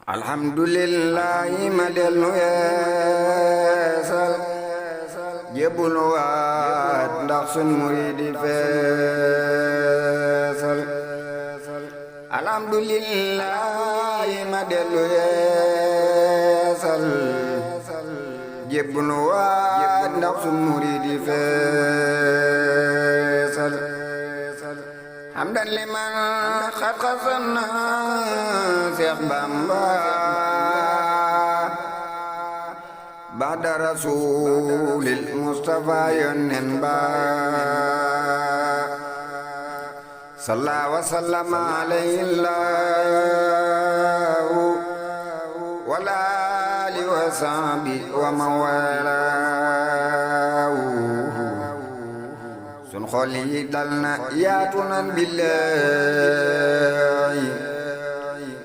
alhamdulillahi ma dellu yeesal jébbul waat ndax sun muridi feesal alhamdulillahi ma dellu yeesal jébbul waat ndax sun muridi feesal hamdan liman xat xasana Seex Bamba ba'da rasulil Mustafa yonen ba salla wa sallama alayhi Allahu wa ali wa sahbi wa mawalaahu sun xol yi dal na yaatu nan billahi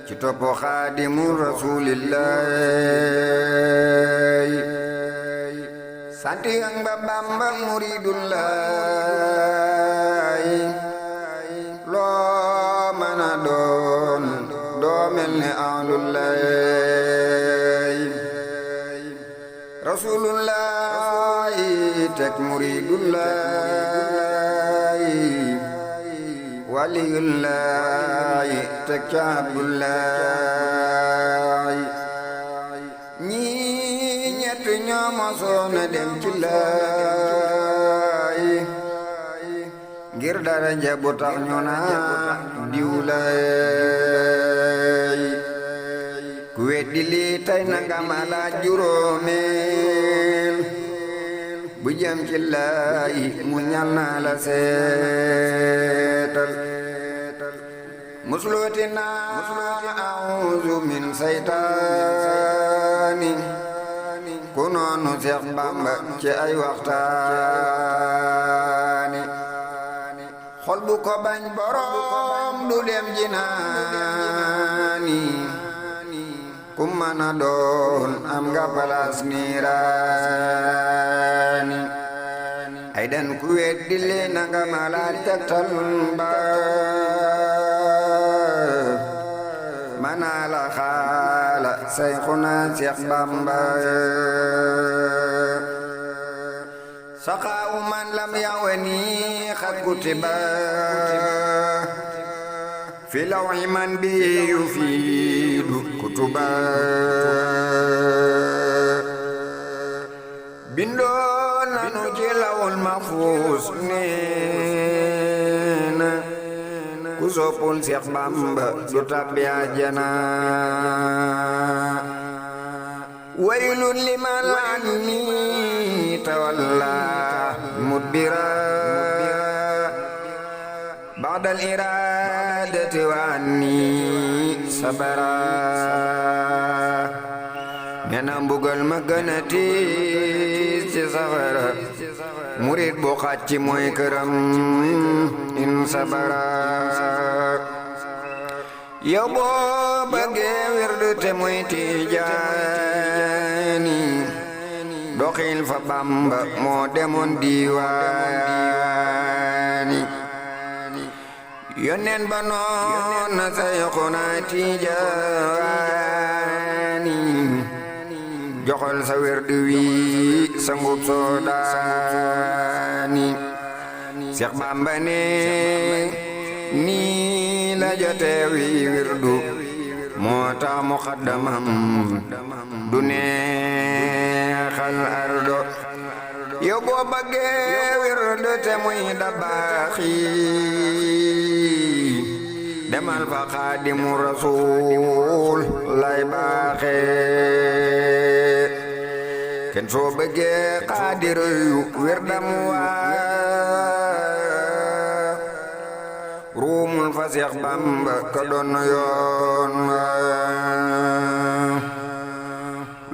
ci topp xaadimu rasulillahi santi ang ba Bamba muridullahi loo mën a doon doo mel ne ahlullahi rasulullahi tek muridullahi waliyullahi tek abdullahi ñii ñett ñoo mosoona dem ci laay ngir daraja bu tax ñu naan diw laay ku weddi lii tey na nga ma laaj juróomeel bu jëm ci laay mu ñal naa la seetal musluti naa a'uuzu min saytaani ku noonu Seex Bamba ci ay waxtaani xol bu ko bañ borom du dem jinaani ku mën a doon am nga palaas niiraani ay dan ku weddi lee na nga ma laaj tegtal ba manaa la xaala Sayxuna Seex Bamba saqaawu man lam yawani xat kutiba fi lawhi man bi yufiidu kutuba bindoon nanu ci lawul mahfuus neena ku soppul Seex Bamba du tabbi àjjana waylun liman anni tawalla mudbira ba'da al-iradati wa anni sabara nena mbugal ma gën a tiis ci safara murid bu xàcc mooy këram in sabara yow boo bëggee wirdu te muy tijaani doxil fa Bamba moo demoon diiwaani yonen ba noon na Sayxuna Tijaani joxal sa wirdu wi sa ngub soodaani Seex Bamba ne nii la jotee wi wirdu moo tax muqaddamam du neexal ardo yow boo bëggee wirdu te muy da baaxi demal fa Xaadimu Rasuul lay baaxee kenn soo bëggee xaadiru yu wirdam waa ruumul fa Seex Bamba ka doon yoon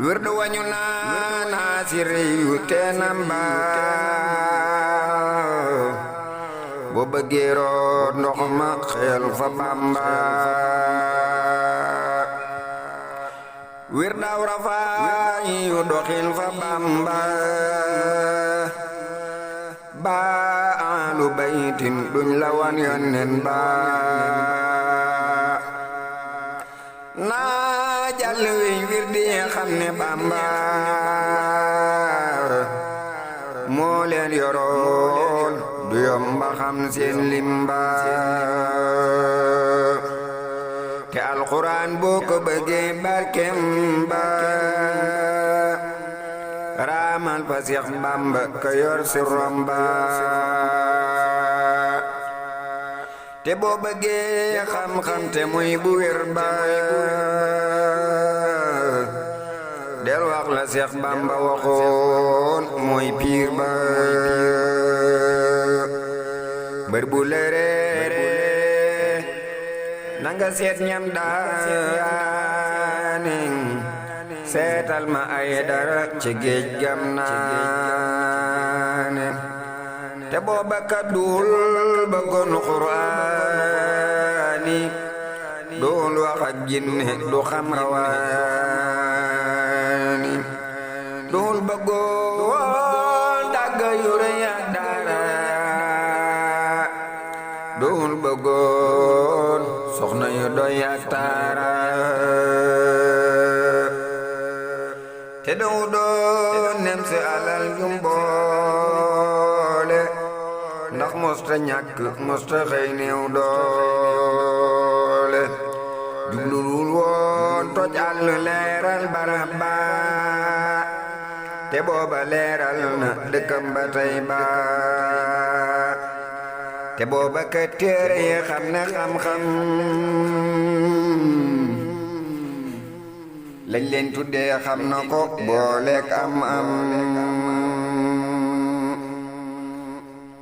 wirdu wañu naan asiri yu teenam ba boo bëggee root ndox ma xel fa Bamba wirdaw rafaay yu doxil fa Bamba ba alu baytin duñ la wan yonnen ba naa jàll wi wir di xam ne Bamba moo leen yoroon du yomba xam seen limba te alquran boo ko bëggee barkem ba raamal fa Seex Bamba ka yor si romba te boo bëggee xam-xam te muy bu wér ba del wax la Seex Bamba waxoon mooy piir ba bër bu lëreere nanga seet ñam daane seetal ma ay dara ci géej gam naane te booba kat duul bëggoon Qur'aani duul wax ak jinne du xam rawaani duul bëggoon dagg yu rëy ak dara duul bëggoon soxna yu doy ak taara te doo doon nem si alal jum boole ndax mosta ñàkk mosta xëy néew doole jublul woon toj àll leeral barab ba te booba leeral na dëkkam ba tey ba te booba ka téere yi xam ne xam-xam lañ leen tuddee xam na ko booleek am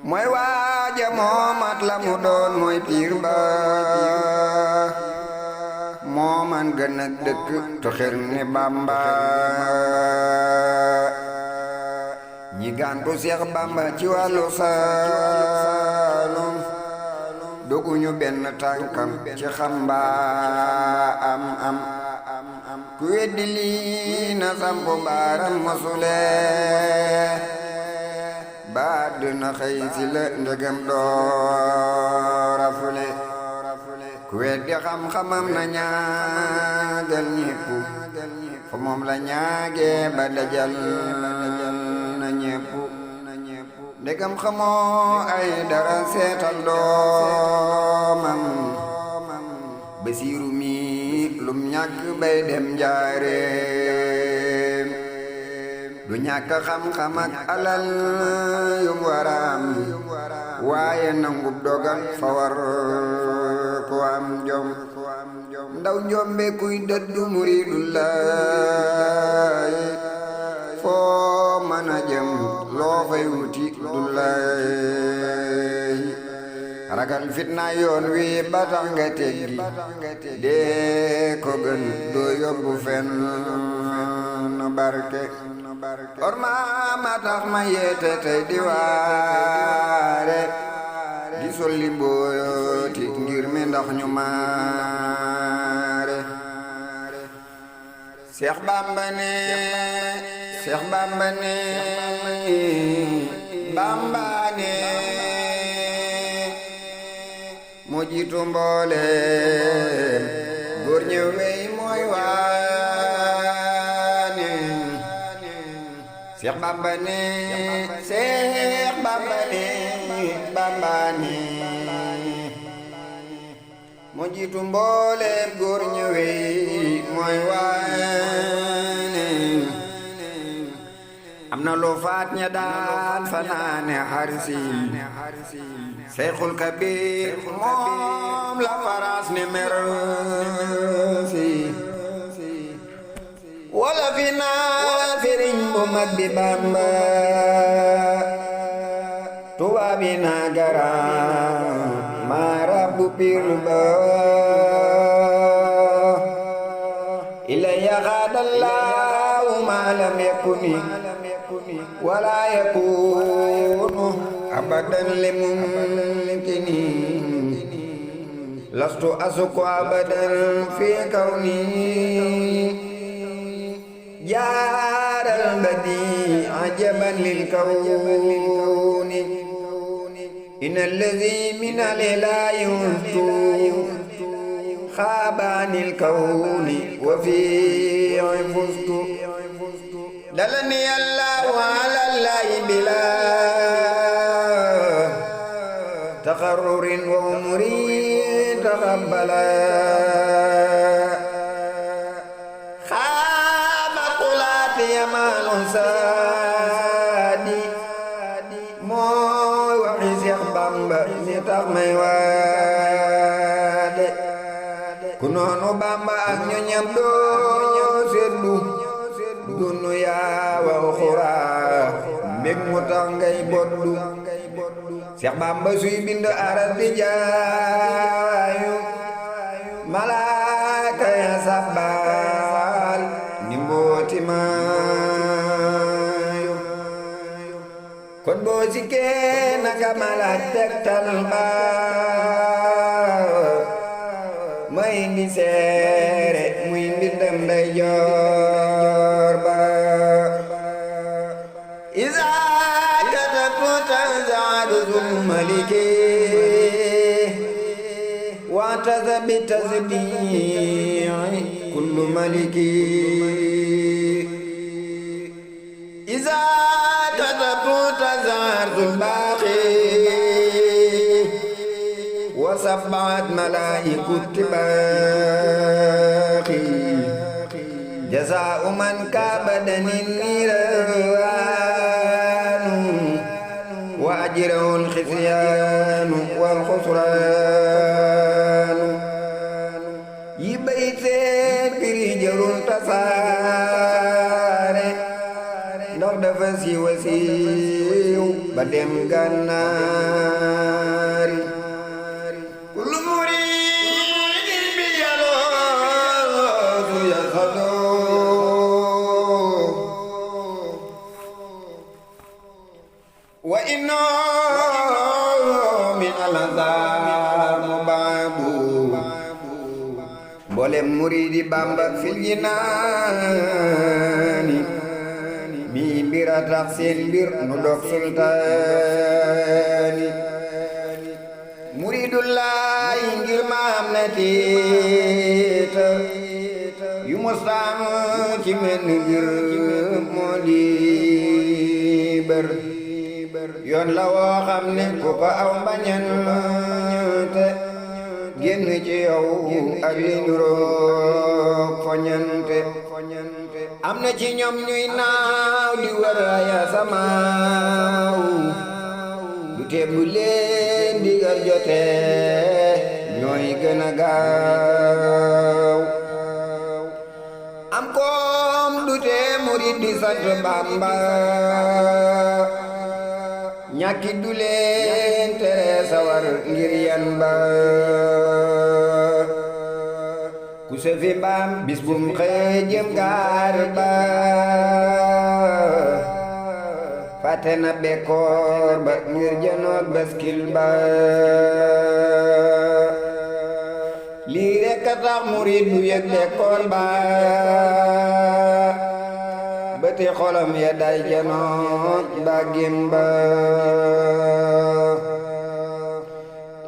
mooy waaja moomat la mu doon mooy piir ba mooman gën a dëkk to xir ni Bamba ñi gàntu Seex Bamba ci wàllu Saalum doguñu benn tànkam ci xamba am ku weddi lii na sampo baaram masule baat dina xëy si la ndegem doora fule ku weddi xam-xamam na ñaagal ñépp fa moom la ñaage ba dajal na ñépp ndegem xamoo ay dara seetal doomam Basiiru mi lum ñàkk bay dem njaareem du ñàkk xam-xam ak alal yum waraam waaye nangub dogal fa war ko am jom ndaw njombe kuy dëddu muridullaay foo mën a jëm loo fay wuti dullaay ragal fitna yoon wi ba tax nga teggi dee ko gën doo yóbbu fenn barke orma ma tax ma yeete tey di waare di solli mbooti ngir mi ndax ñu maare Seex Bamba ne Seex Bamba ne Bamba ne moo jiitu mbooleem góor ñi wey mooy waane Seex Bamba ne Seex Bamba ne Bamba ne moo jiitu mbooleem góor ñi wey mooy waane am na lu faat ña daan fanaane xarsi Seyxul Kabiir moom la faraas ne mersi wala fi naa sëriñ bu mag bi Bamba tubaab yi naa garam maa rabbu piir ba ilayya xaadallaahu maa lam yakuni wala yakunu abadan li mumkini lastu asuku abadan fi kawni jaaral badi ajaban lil kawni inna allazi min alilaahi خابان الكون وفي فزت دلني الله على الله بلا تقرر وأمري تقبلا خاب قلاتي مع الأنسادي mooy waxi Seex Bamba ni tax may waade ku noonu Bamba ak ñoñam doo seddu dunu yaawa xuraa mbég mu tax ngay boddu Seex Bamba suy bind aras di jaayu malaaka ya sabbal ni mbooti maayu kon boo sikkee naka malaaj tegtal ba may indi seere muy mbindam nday joor ba isa katabtu tanzaadu zul maliki wa'taza bi tasdii'i kullu maliki isa تزهر الباقي وسبعت ملائكة التباقي جزاء من كابدني النيران وأجره الخزيان والخسران يبيت برجل تصاري ndox dafa siiw a siiw ba dem gànnaari kullu muridin bi yaloosu yaxadoo wa inno min alazar mubaabu mboolem muridi Bamba fil jinaani mi mbira tax seen mbir nu dog sultaani muridullahi ngir ma am na tiita yu mustaam ci menn ngir moo di bër yoon la woo xam ne ku ko aw mbañante génn ci yow ak li nuroog foñante am na ci ñoom ñuy naaw di wër aya samaaw du tee bu leen digal jotee ñooy gën a gaaw am koom du tee murid di sant Bamba ñàkki du leen tere sawar ngir yan ba ku sefi mbaam bis bum xëy jëm gaar ba fàtte na bekkoor ba ngir janoog baskil ba lii rekk a tax murid du yëg bekkoor ba bëti xolam ya day janoog ba gim ba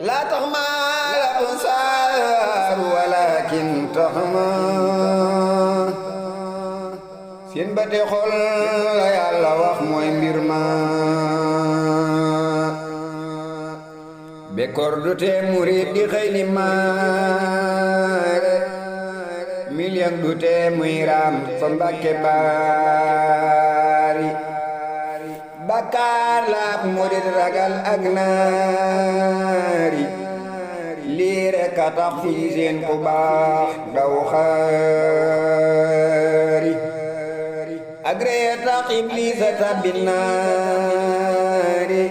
laa tax ma la unsaar walakin tax ma seen bëti xol la Yàlla wax mooy mbir ma bekkoor du tee murid di xëy ni maare million du tee muy raam fa Mbàkke baari bakkaar laab murid ragal ak naari lii rekk a tax fu ñu seen ku baax daw xaari ak ree tax Iblis a tàbbi naari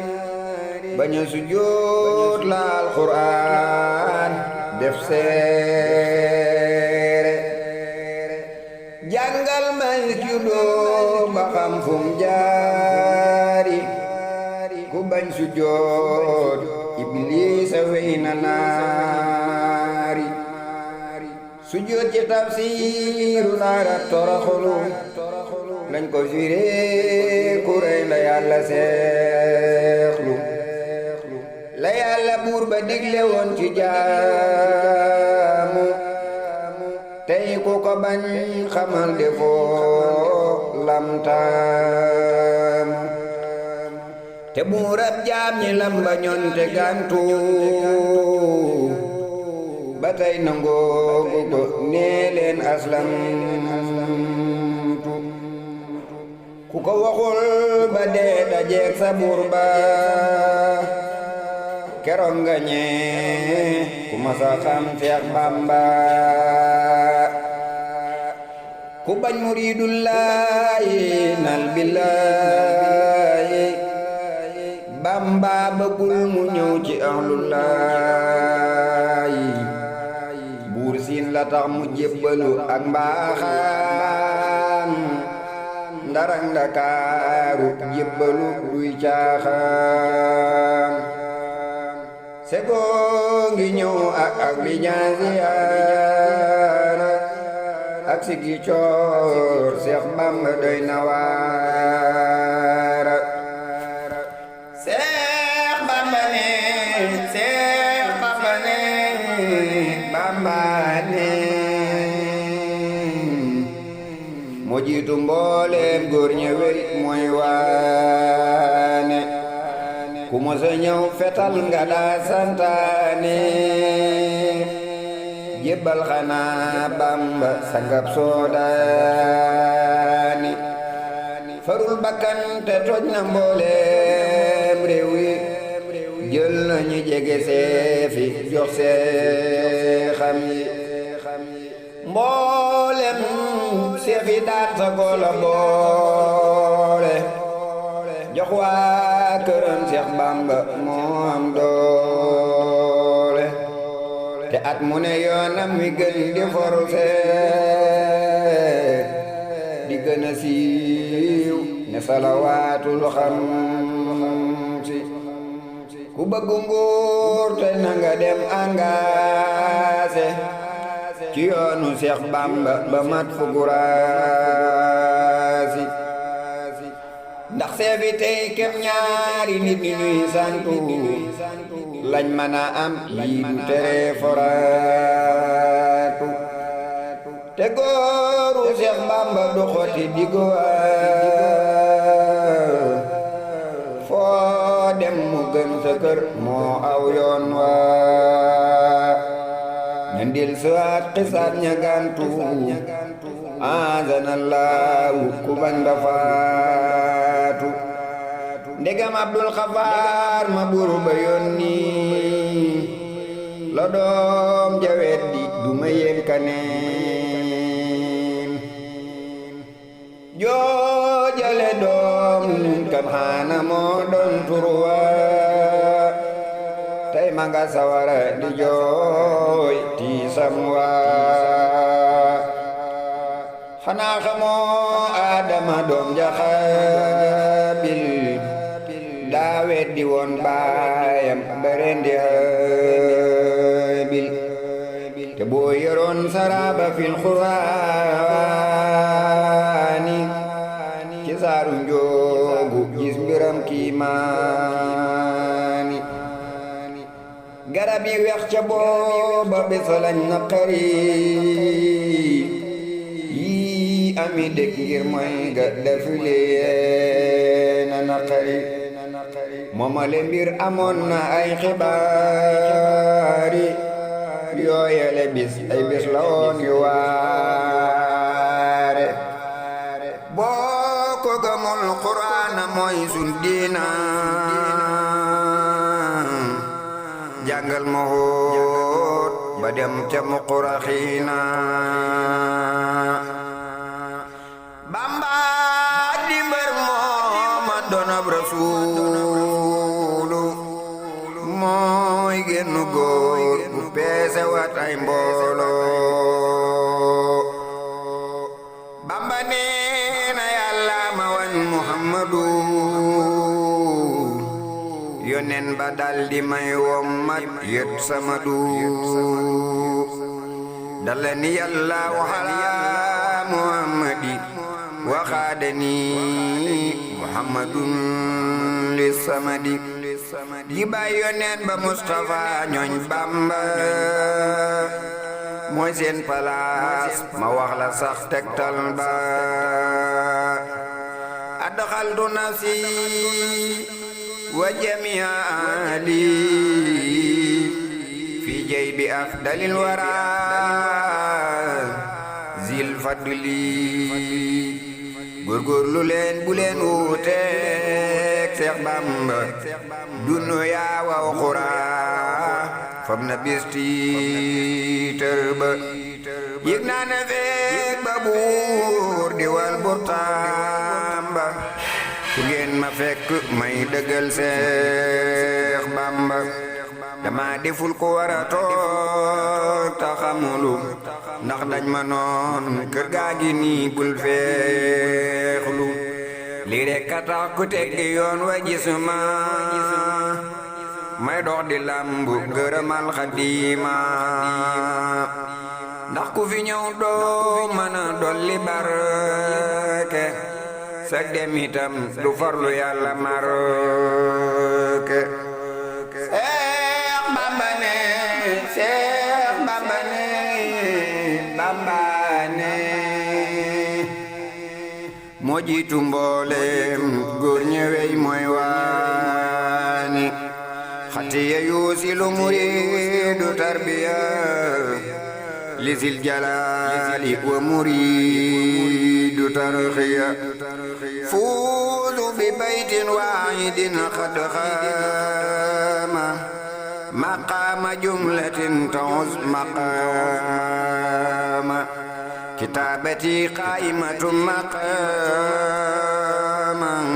bañ a sujjóot la Alxuraan def seere jàngal may juddoo ba xam fum jaari ku bañ sujjóot Iblis a wey na naari sujjóot ci tafsiiru naara toroxlu lañ ko firee ku rey la Yàlla seexlu la Yàlla buur ba digle woon ci jaamu ku ko bañ xamal defoo lamtaamu te buurab jaam ñi lamba ñoon te gantu ba tey nangoogu ko nee leen aslamtu ku ko waxul ba dee dajeek sa buur ba keroog nga ñee ku masa xam Seex Bamba ku bañ muridullaahi nal billaahi Bamba bëggul mu ñëw ci ahlullaahi buur siin la tax mu jébbalu ak mbaaxaan ndarang Ndakaaru jébbalu duy caaxaan segoo ngi ñëw ak li ñaasiyaara ak sigi coor Seex Bamba doy na waara Seex Bamba ne Seex Bamba ne Bamba ne moo jiitu mbooleem góor ñëwel mooy waane ku mosa ñëw fetal nga daa santaane jébbal xanaa Bamba sangab soodaani farul bakkan te toj na mbooleem réew yi jël na ñi jege seefi jox seexam yi mboolem seefi daat sa goola boole jox waa këram Seex Bamba moo am doole te at mu ne yoonam wi gën di forcé di gën a siiw ne salawaatul xamsi ku bëgg nguur te na nga dem engagé ci yoonu Seex Bamba ba mat fu guraasi ndax seefi tey kem ñaari nit ñi ñuy santu lañ mën a am yii du tere foraatu te góoru Seex Bamba du xoti digo foo dem mu gën sa kër moo aw yoon waa ñandil saat xisaat ña gantu azanallahu ku bañ ba faatu ndegam Abdul Xafaar ma buru ba yónni la doom jawet di du ma yéen kaneen joojale doom kan xaana moo doon turwa tey ma nga sawara di jooy tiisam waa xanaa xamoo Adama doom ja Xaabil daa weddi woon baayam berendi Haabil te boo yoroon saraba fil Qur'aani ci saaru njoogu gis mbiram kiimaani garab yi weex ca booba besa lañ naqari yii ami dëkk ngir mooy ga defulee na naqari moomale mbir amoon na ay xibaari yooyale bis ay bis la woon yu waare boo ko gëmul Qur'aan mooy sun diina jàngal ma hóot ba dem ca muquraxiina Bamba di mbër mooma doon ab rasuulu mooy génn góor bu peese wat ay mbooloo Bamba nee na Yàlla ma wan Muhammadu yonen ba daldi may wommat yët sama du dalani Yàlla waxala Muhammadi waxaadani Muhammadun li samadi yi bay yonen ba Mustafa ñooñ Bamba mooy seen palaas ma wax la sax tegtal ba adxaltu nafsi wa jamia ahli fi jaybi afdalil wara zil fadli góorgóorlu leen bu leen wuuteeg Seex Bamba dunu yaa waw xuraa fam na bisti tër ba yëg naa ne feek ba buur di wal burtaamba fu ngeen ma fekk may dëggal Seex Bamba dama deful ko war a toog ta xamulu ndax dañ ma noon kër gaa gi nii bul feexlu lii rekk a tax ku teggi yoon wa gisuma may dox di lambu gërëmal Xadima ndax ku fi ñëw doo mën a dolli barke sa dem itam du farlu Yàlla marke Seex Bamba ne Seex Bamba ne Bamba ne moo jiitu mboolem góor ñëwey mooy waani xatiya yuusilu muriidu tarbiya lisil jalaali wa muriidu tarxiya fuuzu bi baytin waahidin xad xaama maqaama jumlatin tauz maqaama kitaabati qaa'imatun maqaaman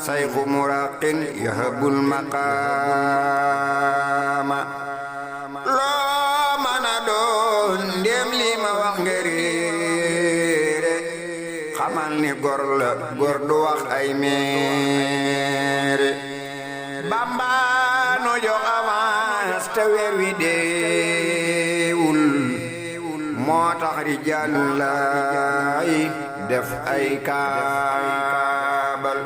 sayxu muraqin yahabul maqaama loo mën a doon ndéem lii ma wax nga réere xamal ni gor la gor du wax ay meere Bamba nu jox avance te weer wi deewul moo tax rijaalullaay def ay kaabal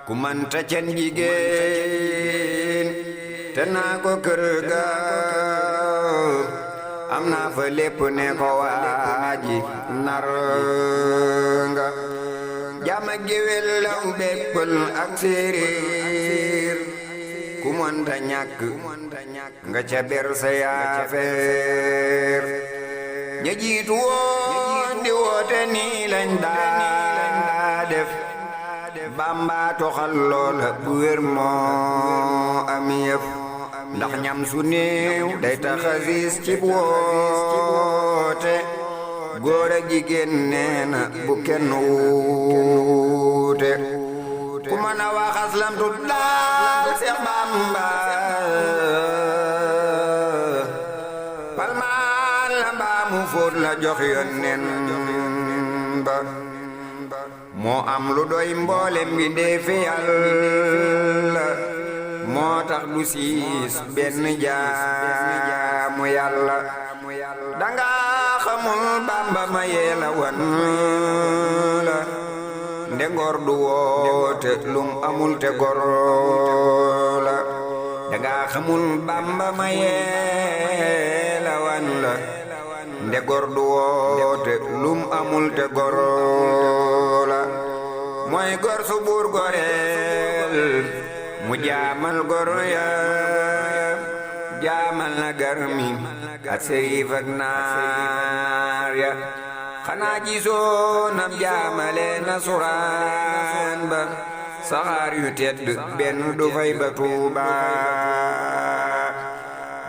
ku manta cen jigéen te naa ko kër ga am naa fa lépp ne ko waaji nar nga jàmm ak géwél law béppal ak séeréer ku mënta ñàkk nga ca ber sa yaafeer ña jiitu woon di woote nii lañ daa def Bamba toxal loola bu wér moo am yëf ndax ñam su néew day tax a siis ci woote góor ak jigéen nee na bu kenn wuute ku mën a wax aslamtu daal Seex Bamba palmaan la mbaa mu fóot la jox yónneen ba moo am lu doy mboolem bi dee fi Yàlla moo tax du siis benn jaamu Yàlla danga xamul Bamba ma yeela wan la nde ngor du woote lum amul te gor la danga xamul Bamba ma yeela wan la nde gor du woote lum amul te gor la mooy gor su buur goreel mu jaamal gor ya jaamal na garmi ak sëriif ak naar ya xanaa gisoo nam jaamale na suraan ba saxaar yu tedd benn du fay ba Tuuba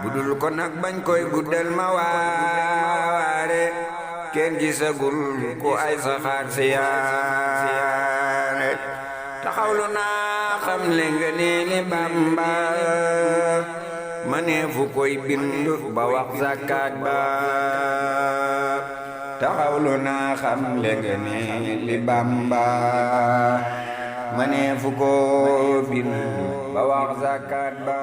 budul ko nag bañ koy guddal ma waare kenn gisagul ku ay saxaar siyaare taxawlu naa xam le nga neeli Bamba ma neefu koy bind ba wax zakkaat ba taxawlu naa xam le nga neeli Bamba ma neefu ko bind ba wax zakkaat ba